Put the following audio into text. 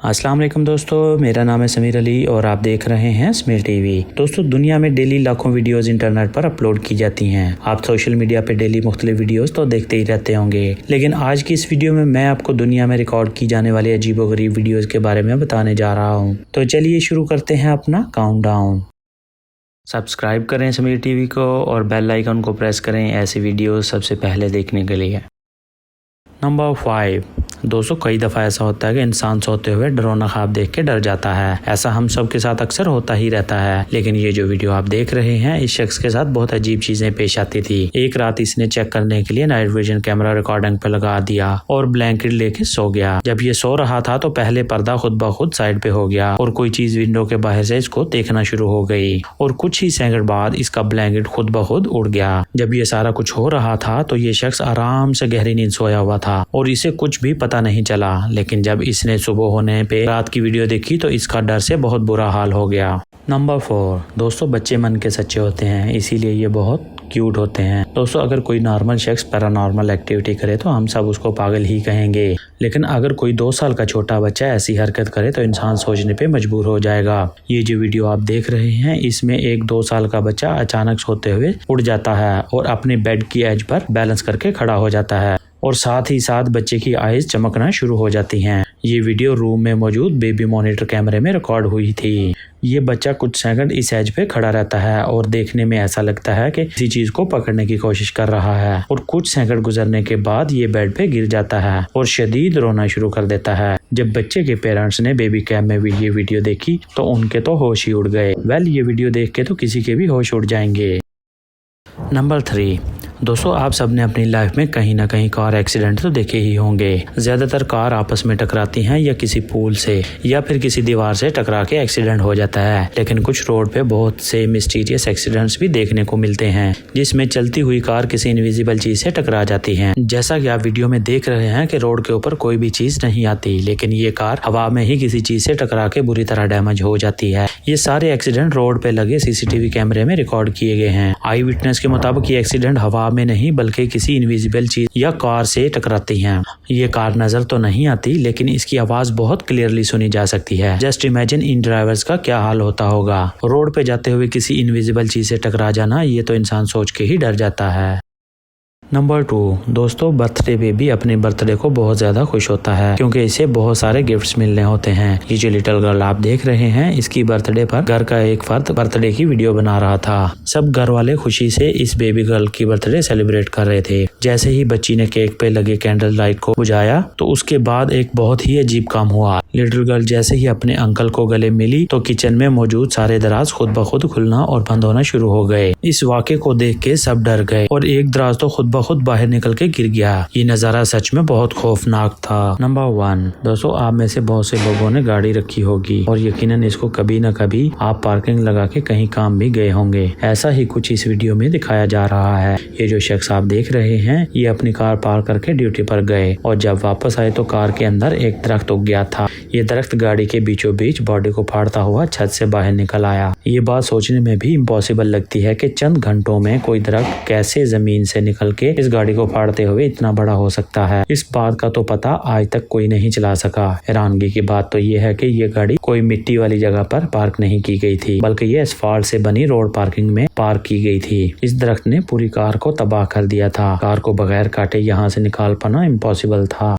अस्सलाम वालेकुम दोस्तों, मेरा नाम है समीर अली और आप देख रहे हैं स्मिल टीवी। दोस्तों, दुनिया में डेली लाखों वीडियोस इंटरनेट पर अपलोड की जाती हैं। आप सोशल मीडिया पे डेली मुख्तलिफ वीडियोस तो देखते ही रहते होंगे, लेकिन आज की इस वीडियो में मैं आपको दुनिया में रिकॉर्ड की जाने वाली अजीबोगरीब वीडियोस के बारे में बताने जा रहा हूँ। तो चलिए शुरू करते हैं अपना काउंटडाउन। सब्सक्राइब करें समीर टीवी को और बेल आइकन को प्रेस करें ऐसी वीडियो सबसे पहले देखने के लिए। नंबर 5। दोस्तों, कई दफ़ा ऐसा होता है कि इंसान सोते हुए डरावना ख्वाब देख के डर जाता है। ऐसा हम सब के साथ अक्सर होता ही रहता है, लेकिन ये जो वीडियो आप देख रहे हैं, इस शख्स के साथ बहुत अजीब चीजें पेश आती थी। एक रात इसने चेक करने के लिए नाइट विजन कैमरा रिकॉर्डिंग पे लगा दिया और ब्लैंकेट लेके सो गया। जब ये सो रहा था तो पहले पर्दा खुद ब खुद साइड पे हो गया और कोई चीज विंडो के बाहर से इसको देखना शुरू हो गई और कुछ ही सेकंड बाद इसका ब्लैंकेट खुद ब खुद उड़ गया। जब ये सारा कुछ हो रहा था तो ये शख्स आराम से गहरी नींद सोया हुआ था और इसे कुछ भी पता नहीं चला, लेकिन जब इसने सुबह होने पे रात की वीडियो देखी तो इसका डर से बहुत बुरा हाल हो गया। नंबर 4। दोस्तों, बच्चे मन के सच्चे होते हैं, इसीलिए ये बहुत क्यूट होते हैं। दोस्तों, अगर कोई नॉर्मल शख्स पैरानॉर्मल एक्टिविटी करे तो हम सब उसको पागल ही कहेंगे, लेकिन अगर कोई 2 साल का छोटा बच्चा ऐसी हरकत करे तो इंसान सोचने पे मजबूर हो जाएगा। ये जो वीडियो आप देख रहे हैं, इसमें एक 2 साल का बच्चा अचानक सोते हुए उड़ जाता है और अपने बेड की एज पर बैलेंस करके खड़ा हो जाता है और साथ ही साथ बच्चे की आईज चमकना शुरू हो जाती हैं। ये वीडियो रूम में मौजूद बेबी मॉनिटर कैमरे में रिकॉर्ड हुई थी। ये बच्चा कुछ सेकंड इस एज पे खड़ा रहता है और देखने में ऐसा लगता है कि किसी चीज को पकड़ने की कोशिश कर रहा है और कुछ सेकंड गुजरने के बाद ये बेड पे गिर जाता है और शदीद रोना शुरू कर देता है। जब बच्चे के पेरेंट्स ने बेबी कैम में भी ये वीडियो देखी तो उनके तो होश ही उड़ गए। ये वीडियो देख के तो किसी के भी होश उड़ जाएंगे। नंबर 3। दोस्तों, आप सबने अपनी लाइफ में कहीं ना कहीं कार एक्सीडेंट तो देखे ही होंगे। ज्यादातर कार आपस में टकराती हैं या किसी पुल से या फिर किसी दीवार से टकरा के एक्सीडेंट हो जाता है, लेकिन कुछ रोड पे बहुत से मिस्टीरियस एक्सीडेंट्स भी देखने को मिलते हैं जिसमें चलती हुई कार किसी इनविजिबल चीज से टकरा जाती है। जैसा कि आप वीडियो में देख रहे हैं कि रोड के ऊपर कोई भी चीज नहीं आती, लेकिन ये कार हवा में ही किसी चीज से टकरा के बुरी तरह डैमेज हो जाती है। ये सारे एक्सीडेंट रोड पे लगे CCTV कैमरे में रिकॉर्ड किए गए हैं। आई विटनेस के मुताबिक ये एक्सीडेंट हवा में नहीं बल्कि किसी इनविजिबल चीज या कार से टकराती हैं। ये कार नजर तो नहीं आती, लेकिन इसकी आवाज बहुत क्लियरली सुनी जा सकती है। जस्ट इमेजिन इन ड्राइवर्स का क्या हाल होता होगा। रोड पे जाते हुए किसी इनविजिबल चीज से टकरा जाना, ये तो इंसान सोच के ही डर जाता है। नंबर 2। दोस्तों, बर्थडे बेबी अपने बर्थडे को बहुत ज्यादा खुश होता है क्योंकि इसे बहुत सारे गिफ्ट्स मिलने होते हैं। ये जो लिटिल गर्ल आप देख रहे हैं, इसकी बर्थडे पर घर का एक फर्द बर्थडे की वीडियो बना रहा था। सब घर वाले खुशी से इस बेबी गर्ल की बर्थडे सेलिब्रेट कर रहे थे। जैसे ही बच्ची ने केक पे लगे कैंडल लाइट को बुझाया तो उसके बाद एक बहुत ही अजीब काम हुआ। लिटिल गर्ल जैसे ही अपने अंकल को गले मिली तो किचन में मौजूद सारे दराज खुद ब खुद खुलना और बंद होना शुरू हो गए। इस वाक़े को देख के सब डर गए और एक दराज तो खुद खुद बाहर निकल के गिर गया। ये नजारा सच में बहुत खौफनाक था। नंबर 1। दोस्तों, आप में से बहुत से लोगों ने गाड़ी रखी होगी और यकीनन इसको कभी न कभी आप पार्किंग लगा के कहीं काम भी गए होंगे। ऐसा ही कुछ इस वीडियो में दिखाया जा रहा है। ये जो शख्स आप देख रहे हैं, ये अपनी कार पार्क करके ड्यूटी पर गए और जब वापस आए तो कार के अंदर एक दरख्त उग गया था। ये दरख्त गाड़ी के बीचों बीच बॉडी को फाड़ता हुआ छत से बाहर निकल आया। ये बात सोचने में भी इम्पॉसिबल लगती है कि चंद घंटों में कोई दरख्त कैसे जमीन से निकल के इस गाड़ी को फाड़ते हुए इतना बड़ा हो सकता है। इस बात का तो पता आज तक कोई नहीं चला सका। हैरानगी की बात तो ये है कि ये गाड़ी कोई मिट्टी वाली जगह पर पार्क नहीं की गई थी, बल्कि ये एस्फाल्ट से बनी रोड पार्किंग में पार्क की गई थी। इस दरख्त ने पूरी कार को तबाह कर दिया था। कार को बगैर काटे यहाँ से निकाल पाना इम्पॉसिबल था।